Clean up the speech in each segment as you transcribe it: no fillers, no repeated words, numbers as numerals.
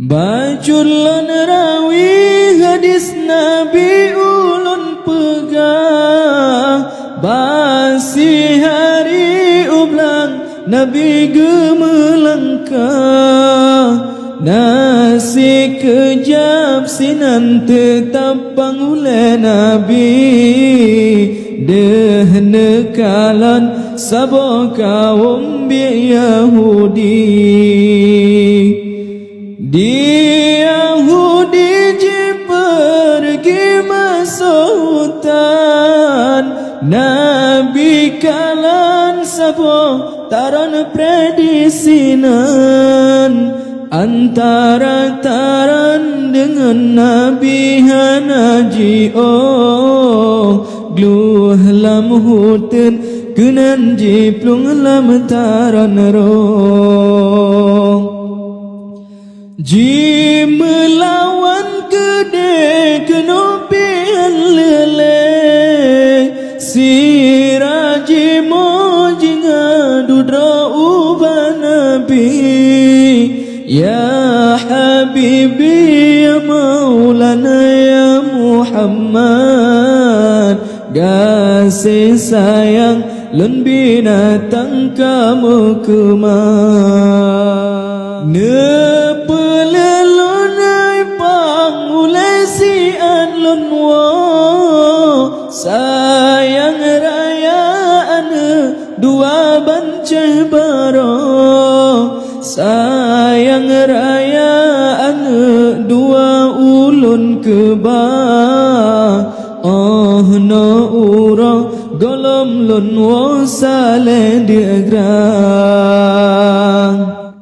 Baculun rawi hadis Nabi ulun pegang, basi hari ublang Nabi gemelangkah. Nasi kejap sinan tetap pangule Nabi, dehne kalan sabo kaum bi Yahudi. Di Yahudi je pergi masuk hutan, Nabi kalan sabo taran predisinan. Antara taran dengan Nabi hanaji gluh lam hutan kenan jiplung lam taran rong. Ji melawan gede kenopian leleng, si raji mojinga dudra ubah Nabi. Ya Habibi ya Maulana ya Muhammad, kasih sayang lun binatang kamu kemar. Nepelelunai pangulai si anlun wo, sayang rayaan dua bancah baro. Sayang rayaan dua ulun kebah, no ura golom lun wo sale diagrang.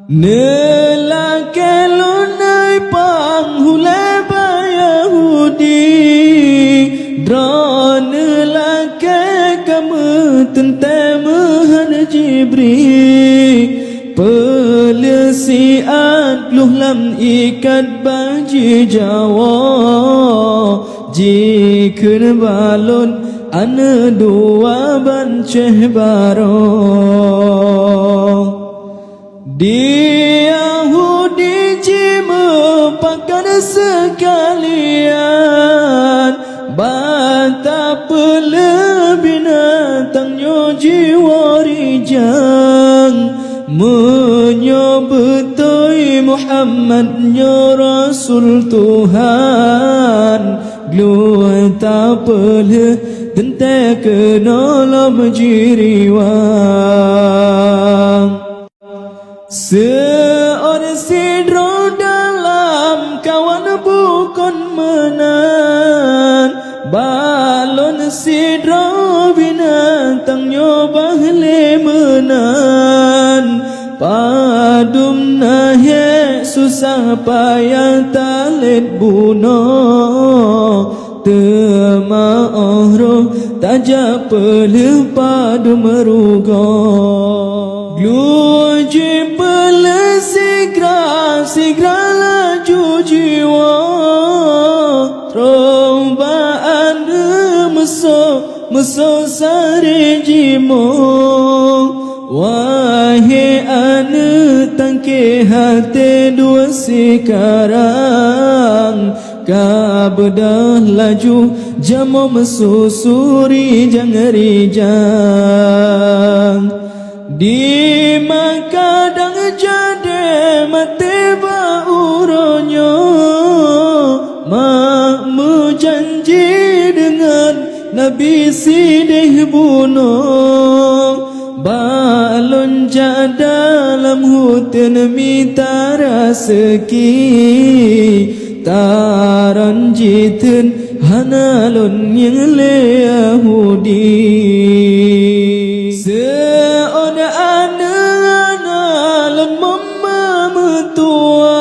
Nelake lunai panghulai Yahudi, drone nelake kamu tentamahan Jibril. Pelesiat luh lam ikat baji Jawa, jikun balon ane dua banceh baro. Di Yahudi ji mempakan sekalian, bata pelebinatangnya jiwa rijang. Menyebutui Muhammadnya Rasul Tuhan, gluh tak peleh tentai kenalam jiriwang. Seorang sidro dalam kawan bukan menan, balon sidro binatangnya bahle menan. Padum nahe susah payah talit bunuh, tema'ah roh tajak pelih padum merugoh. Gluji pelih sigra laju jiwa, trombaan meso sari jimo. Wahai ane tangke hati dua sekarang, kabedah laju jamo mesusuri jangarijang. Di makadang jade mati bauronyo, mak menjanji dengan Nabi sidih bunuh. Balon dalam hutan mitara seki, taran jitun hanalon yang Yahudi. Seorang analon mama metua,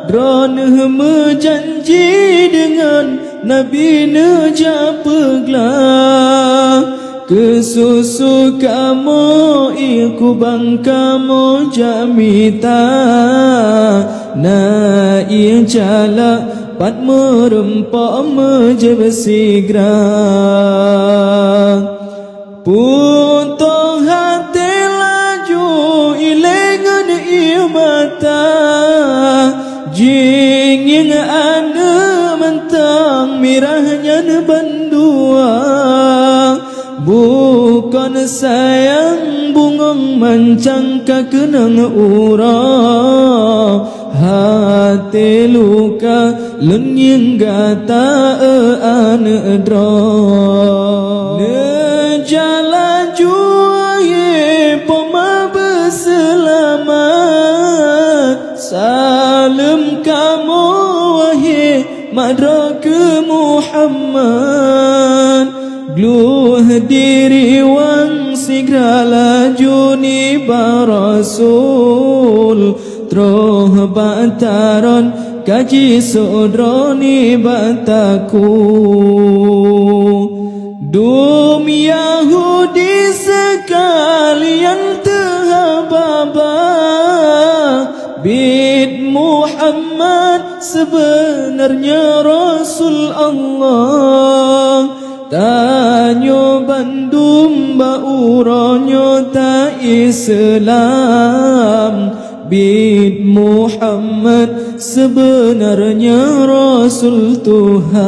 drone menjanji dengan Nabi nejak peglah. Kesusu kamu iku bang kamu jamita, na ia jala pat merempak mejeb sigra. Putung hati laju ilengan ia mata, Jing yang ada mentang mirahnya bandua, bukan sayang bungong mancang kakenang ura. Hati luka lenyeng gata anedra. Nejala juaye poma berselamat, salam kamu wahai madraka Muhammad. Gluh diri wang segera laju ni barasul, troh bataron kaji sodroni bataku. Dum Yahudi sekalian terhababa, bid Muhammad sebenarnya Rasul Allah. Tanyo bandum bauronyo ta Islam, bid Muhammad sebenarnya Rasul Tuhan.